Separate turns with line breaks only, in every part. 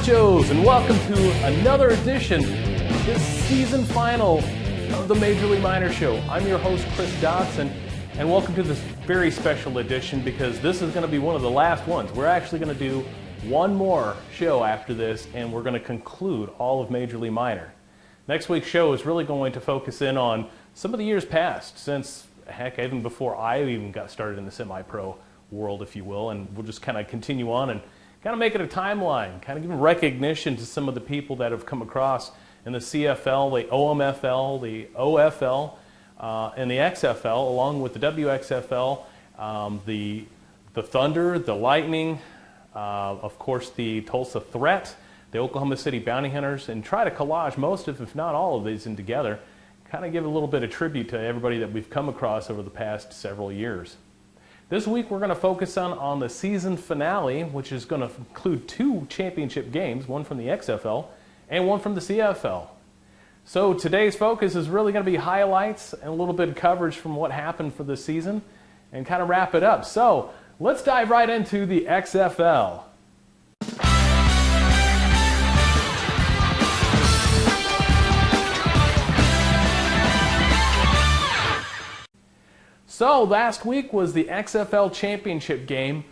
Nachos, and welcome to another edition of this season final of the Major League Minor Show. I'm your host, Chris Dodson, and welcome to this very special edition because this is going to be one of the last ones. We're actually going to do one more show after this, and we're going to conclude all of Major League Minor. Next week's show is really going to focus in on some of the years past, since, heck, even before I even got started in the semi-pro world, if you will, and we'll just kind of continue on and kind of make it a timeline, kind of give recognition to some of the people that have come across in the CFL, the OMFL, the OFL, and the XFL, along with the WXFL, the Thunder, the Lightning, of course the Tulsa Threat, the Oklahoma City Bounty Hunters, and try to collage most of, if not all of these in together, kind of give a little bit of tribute to everybody that we've come across over the past several years. This week we're going to focus on the season finale, which is going to include two championship games, one from the XFL and one from the CFL. So today's focus is really going to be highlights and a little bit of coverage from what happened for this season and kind of wrap it up. So let's dive right into the XFL. So last week was the XFL Championship game.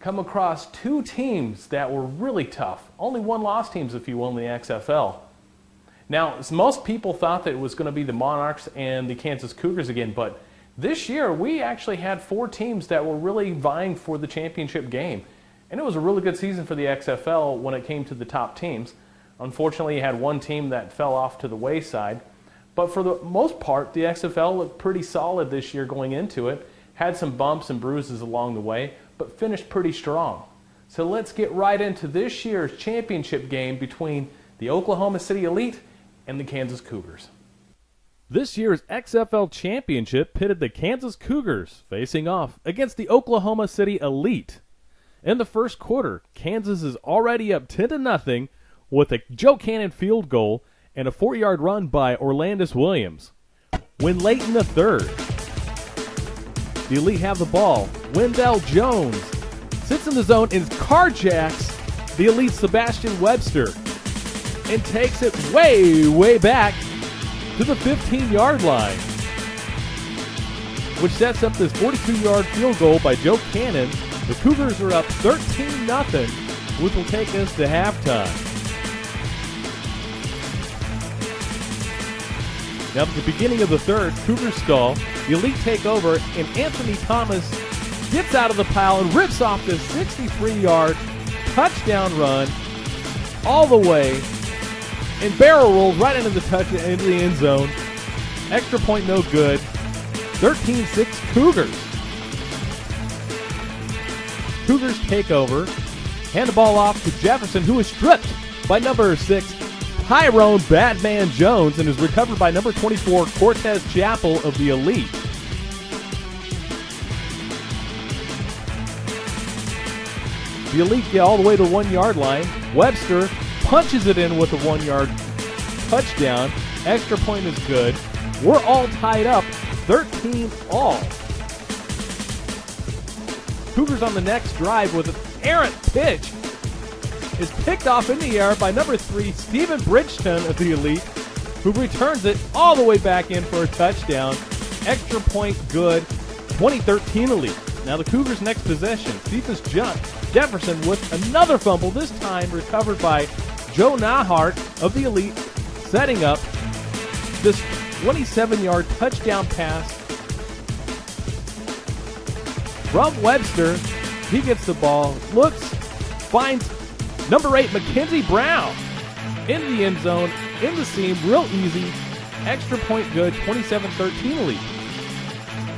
Come across two teams that were really tough. Only one-loss teams, if you will, in the XFL. Now, most people thought that it was going to be the Monarchs and the Kansas Cougars again, but this year we actually had four teams that were really vying for the championship game. And it was a really good season for the XFL when it came to the top teams. Unfortunately, you had one team that fell off to the wayside. But for the most part, the XFL looked pretty solid this year going into it. Had some bumps and bruises along the way, but finished pretty strong. So let's get right into this year's championship game between the Oklahoma City Elite and the Kansas Cougars.
This year's XFL Championship pitted the Kansas Cougars facing off against the Oklahoma City Elite. In the first quarter, Kansas is already up 10-0 with a Joe Cannon field goal and a 4-yard run by Orlandis Williams. When late in the third, the Elite have the ball. Wendell Jones sits in the zone and carjacks the Elite Sebastian Webster and takes it way back to the 15-yard line, which sets up this 42-yard field goal by Joe Cannon. The Cougars are up 13-0, which will take us to halftime. Now at the beginning of the third, Cougars stall, the Elite take over, and Anthony Thomas gets out of the pile and rips off this 63-yard touchdown run all the way and barrel rolls right into the end zone. Extra point no good. 13-6 Cougars. Cougars take over, hand the ball off to Jefferson, who is stripped by number 6, Tyrone Batman Jones, and is recovered by number 24, Cortez Chappell of the Elite. The Elite get all the way to the 1-yard line. Webster punches it in with a 1-yard touchdown. Extra point is good. We're all tied up, 13-all. Cougars on the next drive with an errant pitch is picked off in the air by number 3, Stephen Bridgeton of the Elite, who returns it all the way back in for a touchdown. Extra point good, 2013 Elite. Now the Cougars' next possession, Cephas Jefferson with another fumble, this time recovered by Joe Nahart of the Elite, setting up this 27-yard touchdown pass from Webster. He gets the ball, looks, finds number 8, Mackenzie Brown in the end zone, in the seam, real easy. Extra point good, 27-13 Elite.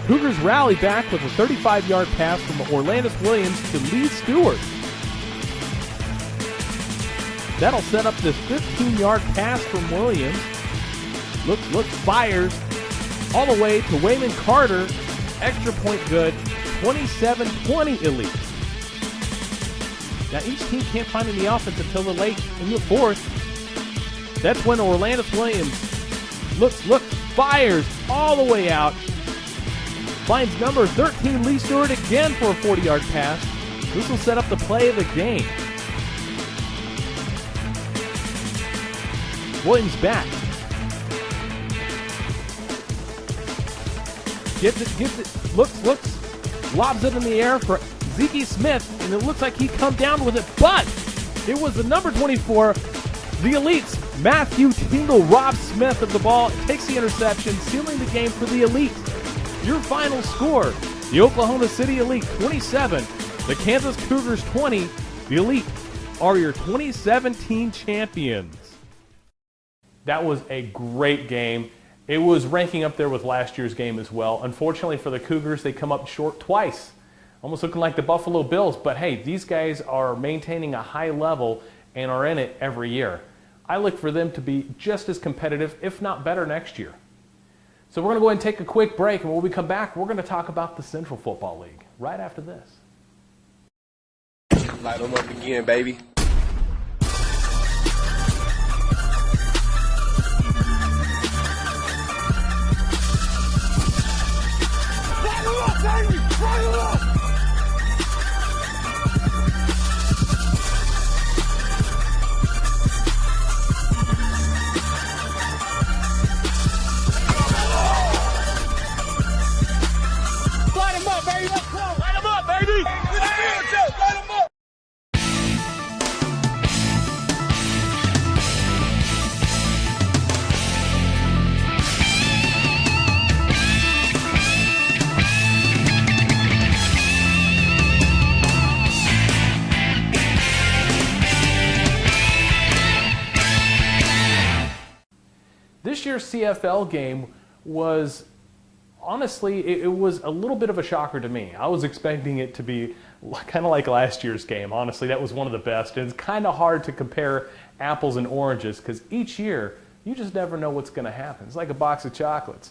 Cougars rally back with a 35-yard pass from Orlandis Williams to Lee Stewart. That'll set up this 15-yard pass from Williams. Looks, fires all the way to Wayman Carter. Extra point good, 27-20 Elite. Now each team can't find any offense until the late in the fourth. That's when Orlandis Williams looks, fires all the way out. Finds number 13, Lee Stewart, again for a 40-yard pass. This will set up the play of the game. Williams back. Gets it, looks, lobs it in the air for Zeke Smith, and it looks like he come down with it, but it was the number 24, the Elites, Matthew Tingle, Rob Smith of the ball, takes the interception, sealing the game for the Elite. Your final score, the Oklahoma City Elite 27, the Kansas Cougars 20. The Elite are your 2017 champions.
That was a great game. It was ranking up there with last year's game as well. Unfortunately for the Cougars, they come up short twice, almost looking like the Buffalo Bills. But hey, these guys are maintaining a high level and are in it every year. I look for them to be just as competitive, if not better, next year. So we're going to go ahead and take a quick break, and when we come back, we're going to talk about the Central Football League right after this.
Light them up again, baby. Light them up, baby! Light them up! Light them up, baby! Let's go! Light them up, baby! Light them up!
This year's CFL game was, honestly, it was a little bit of a shocker to me. I was expecting it to be kind of like last year's game. Honestly, that was one of the best. And it's kind of hard to compare apples and oranges because each year, you just never know what's going to happen. It's like a box of chocolates.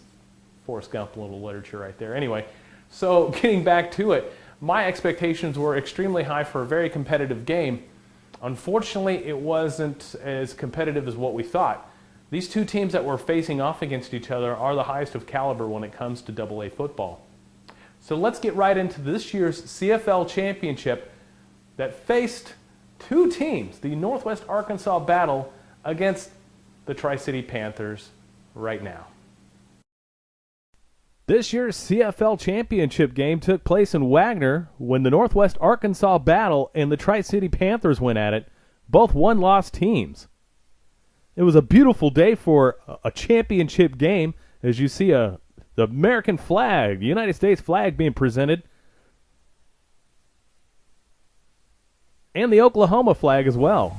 Forrest Gump, a little literature right there. Anyway, so getting back to it, my expectations were extremely high for a very competitive game. Unfortunately, it wasn't as competitive as what we thought. These two teams that were facing off against each other are the highest of caliber when it comes to AA football. So let's get right into this year's CFL Championship that faced two teams, the Northwest Arkansas battle against the Tri-City Panthers right now.
This year's CFL Championship game took place in Wagner when the Northwest Arkansas battle and the Tri-City Panthers went at it, both one-loss teams. It was a beautiful day for a championship game as you see the American flag, the United States flag being presented, and the Oklahoma flag as well.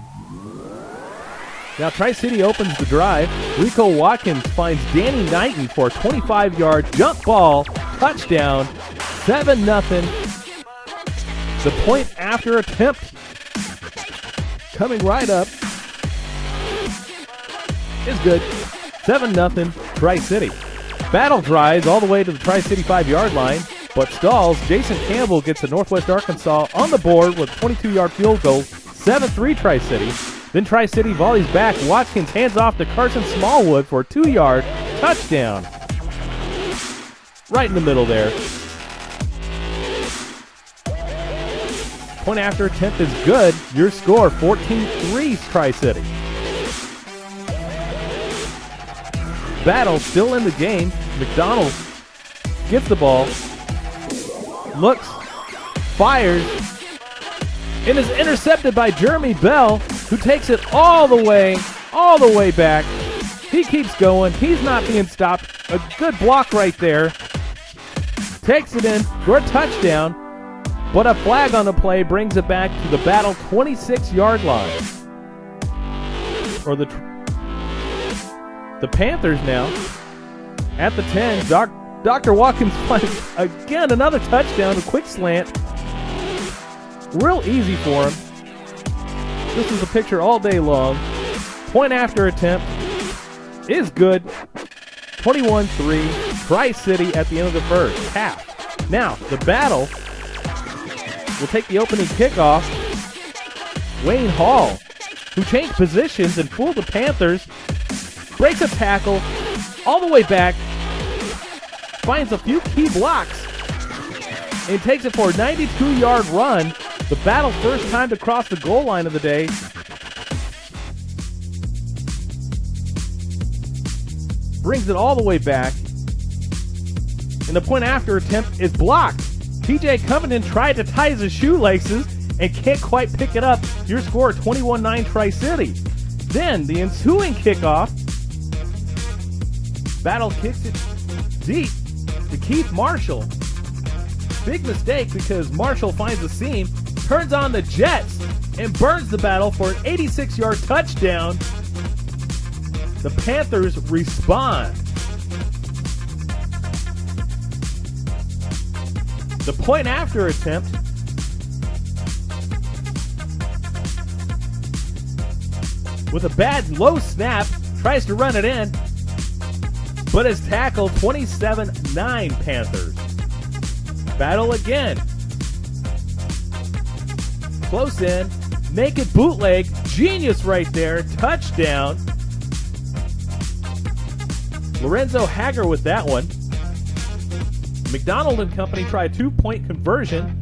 Now Tri-City opens the drive. Rico Watkins finds Danny Knighton for a 25-yard jump ball touchdown, 7-0. The point after attempt coming right up is good. 7-0 Tri-City. Battle drives all the way to the Tri-City 5-yard line, but stalls. Jason Campbell gets the Northwest Arkansas on the board with a 22-yard field goal. 7-3 Tri-City. Then Tri-City volleys back. Watkins hands off to Carson Smallwood for a 2-yard touchdown. Right in the middle there. Point after attempt is good. Your score, 14-3 Tri-City. Battle still in the game. McDonald gets the ball, looks, fires, and is intercepted by Jeremy Bell, who takes it all the way back. He keeps going. He's not being stopped. A good block right there. Takes it in for a touchdown, but a flag on the play brings it back to the Battle 26-yard line. Or the Panthers now at the 10. Dr. Watkins finds again another touchdown, a quick slant. Real easy for him. This is a picture all day long. Point after attempt is good. 21-3, Tri-City at the end of the first half. Now, the Battle will take the opening kickoff. Wayne Hall, who changed positions and fooled the Panthers, breaks a tackle all the way back, finds a few key blocks, and takes it for a 92-yard run. The Battle first time to cross the goal line of the day. brings it all the way back. And the point after attempt is blocked. TJ Covington tried to tie his shoelaces and can't quite pick it up. Your score, 21-9 Tri-City. Then the ensuing kickoff. Battle kicks it deep to Keith Marshall. Big mistake because Marshall finds the seam, turns on the Jets, and burns the Battle for an 86-yard touchdown. The Panthers respond. The point after attempt with a bad low snap, tries to run it in, but is tackled. 27-9 Panthers. Battle again. Close in, naked bootleg, genius right there, touchdown. Lorenzo Hager with that one. McDonald and company try a 2-point conversion.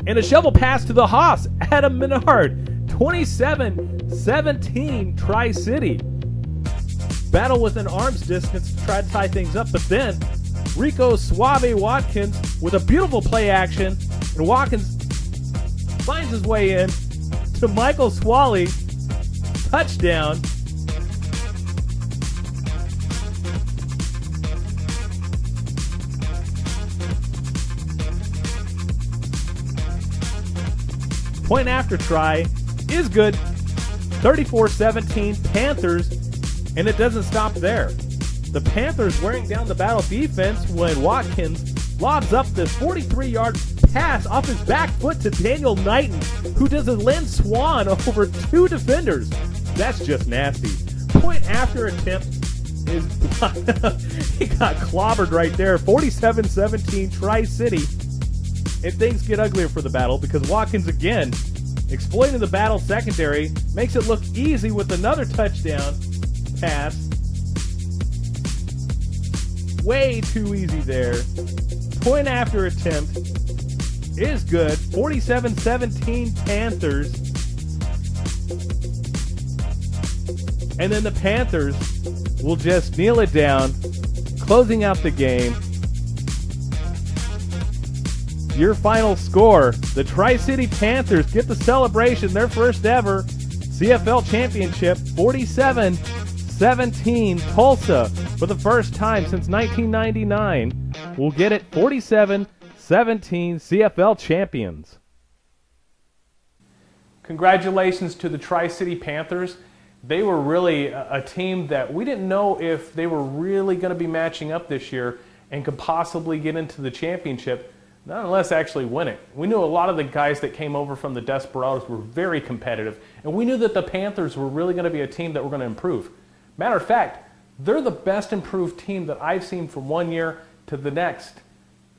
And a shovel pass to the Haas, Adam Menard. 27-17 Tri-City. Battle within arm's distance to try to tie things up, but then Rico Suave Watkins with a beautiful play action, and Watkins finds his way in to Michael Swally. Touchdown. Point after try is good. 34-17 Panthers, and it doesn't stop there. The Panthers wearing down the Battle defense when Watkins lobs up this 43-yard pass off his back foot to Daniel Knighton, who does a Lynn Swan over 2 defenders. That's just nasty. Point after attempt is he got clobbered right there. 47-17 Tri-City. And things get uglier for the Battle because Watkins again, exploiting the Battle secondary, makes it look easy with another touchdown pass. Way too easy there. Point after attempt is good. 47-17 Panthers. And then the Panthers will just kneel it down, closing out the game. Your final score, the Tri-City Panthers get the celebration, their first ever CFL Championship, 47-17 Tulsa for the first time since 1999. We'll get it 47-17 CFL champions.
Congratulations to the Tri-City Panthers. They were really a team that we didn't know if they were really going to be matching up this year and could possibly get into the championship, not unless actually win it. We knew a lot of the guys that came over from the Desperados were very competitive, and we knew that the Panthers were really going to be a team that were going to improve. Matter of fact, they're the best improved team that I've seen from one year to the next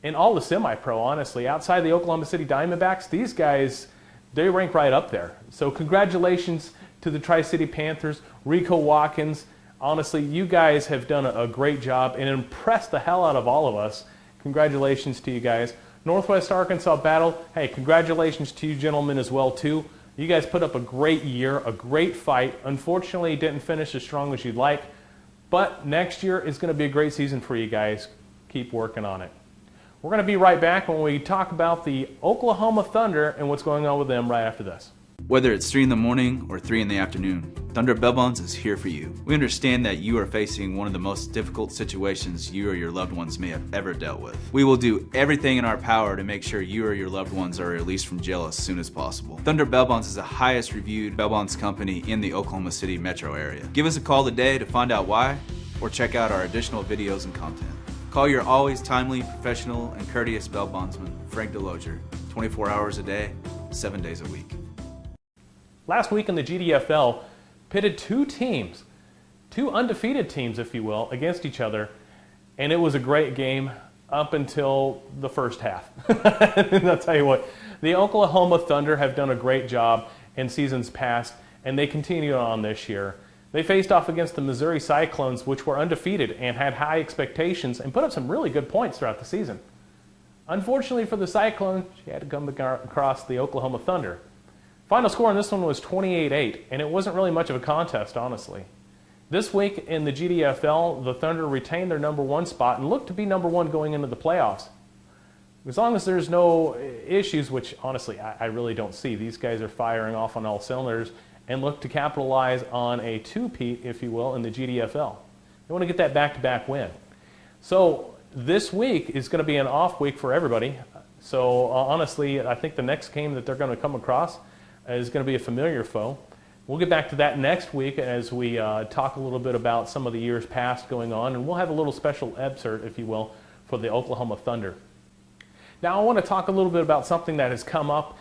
in all the semi-pro, honestly. Outside the Oklahoma City Diamondbacks, these guys, they rank right up there. So congratulations to the Tri-City Panthers, Rico Watkins. Honestly, you guys have done a great job and impressed the hell out of all of us. Congratulations to you guys. Northwest Arkansas Battle, hey, congratulations to you gentlemen as well, too. You guys put up a great year, a great fight. Unfortunately, it didn't finish as strong as you'd like, but next year is going to be a great season for you guys. Keep working on it. We're going to be right back when we talk about the Oklahoma Thunder and what's going on with them right after this.
Whether it's 3 in the morning or 3 in the afternoon, Thunder Bell Bonds is here for you. We understand that you are facing one of the most difficult situations you or your loved ones may have ever dealt with. We will do everything in our power to make sure you or your loved ones are released from jail as soon as possible. Thunder Bell Bonds is the highest reviewed bail bonds company in the Oklahoma City metro area. Give us a call today to find out why, or check out our additional videos and content. Call your always timely, professional, and courteous bail bondsman, Frank DeLoger, 24 hours a day, 7 days a week.
Last week in the GBFL, pitted 2 teams, 2 undefeated teams, if you will, against each other, and it was a great game up until the first half. And I'll tell you what, the Oklahoma Thunder have done a great job in seasons past, and they continue on this year. They faced off against the Missouri Cyclones, which were undefeated and had high expectations and put up some really good points throughout the season. Unfortunately for the Cyclones, she had to come across the Oklahoma Thunder. Final score on this one was 28-8, and it wasn't really much of a contest, honestly. This week in the GBFL, the Thunder retained their number 1 spot and look to be number 1 going into the playoffs. As long as there's no issues, which honestly I really don't see. These guys are firing off on all cylinders and look to capitalize on a two-peat, if you will, in the GBFL. They want to get that back-to-back win. So this week is going to be an off week for everybody. So honestly, I think the next game that they're going to come across is going to be a familiar foe. We'll get back to that next week as we talk a little bit about some of the years past going on, and we'll have a little special excerpt, if you will, for the Oklahoma Thunder. Now I want to talk a little bit about something that has come up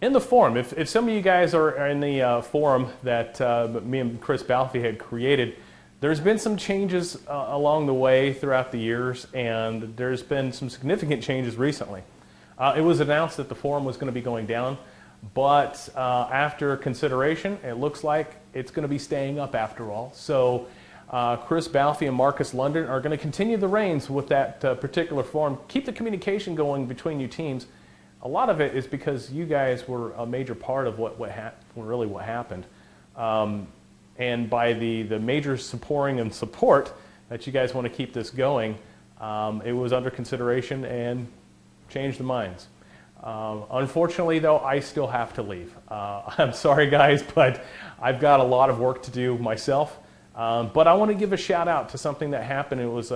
in the forum. If some of you guys are in the forum that me and Chris Balfe had created, there's been some changes along the way throughout the years, and there's been some significant changes recently. It was announced that the forum was going to be going down, but after consideration, it looks like it's going to be staying up after all. So Chris Balfe and Marcus London are going to continue the reins with that particular forum. Keep the communication going between you teams. A lot of it is because you guys were a major part of what happened. And by the major supporting and support that you guys want to keep this going, it was under consideration and changed the minds. Unfortunately, though, I still have to leave. I'm sorry, guys, but I've got a lot of work to do myself. But I want to give a shout out to something that happened. It was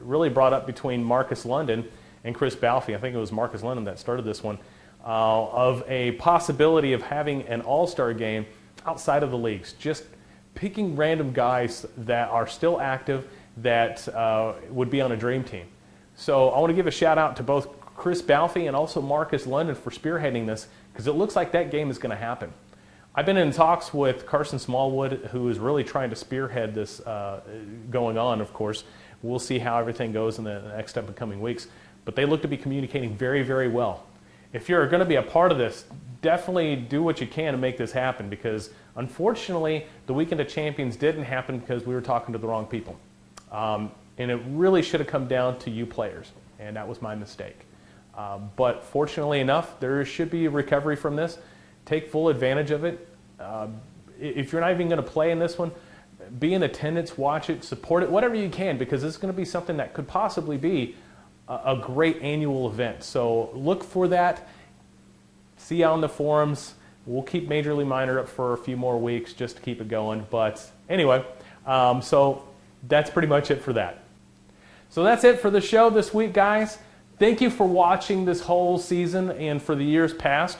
really brought up between Marcus London and Chris Balfe. I think it was Marcus London that started this one, of a possibility of having an all-star game outside of the leagues, just picking random guys that are still active that would be on a dream team. So I want to give a shout out to both Chris Balfe and also Marcus London for spearheading this, because it looks like that game is going to happen. I've been in talks with Carson Smallwood, who is really trying to spearhead this going on, of course. We'll see how everything goes in the next upcoming weeks. But they look to be communicating very, very well. If you're going to be a part of this, definitely do what you can to make this happen, because unfortunately, the Weekend of Champions didn't happen because we were talking to the wrong people. And it really should have come down to you players, and that was my mistake. But fortunately enough, there should be a recovery from this. Take full advantage of it. If you're not even going to play in this one, be in attendance, watch it, support it, whatever you can, because it's going to be something that could possibly be a great annual event. So look for that. See you on the forums. We'll keep Major League Minor up for a few more weeks just to keep it going. But anyway, so that's pretty much it for that. So that's it for the show this week, guys. Thank you for watching this whole season and for the years past.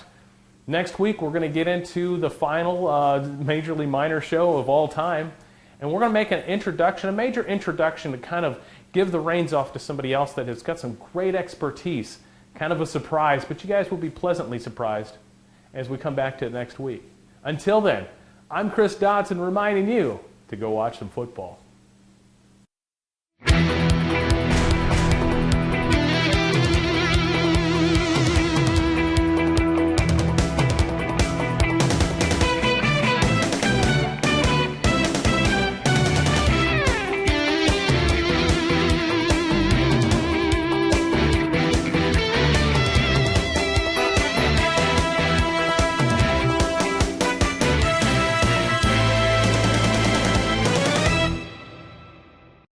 Next week, we're going to get into the final Major League Minor show of all time. And we're going to make an introduction, a major introduction, to kind of give the reins off to somebody else that has got some great expertise. Kind of a surprise, but you guys will be pleasantly surprised as we come back to it next week. Until then, I'm Chris Dodson reminding you to go watch some football.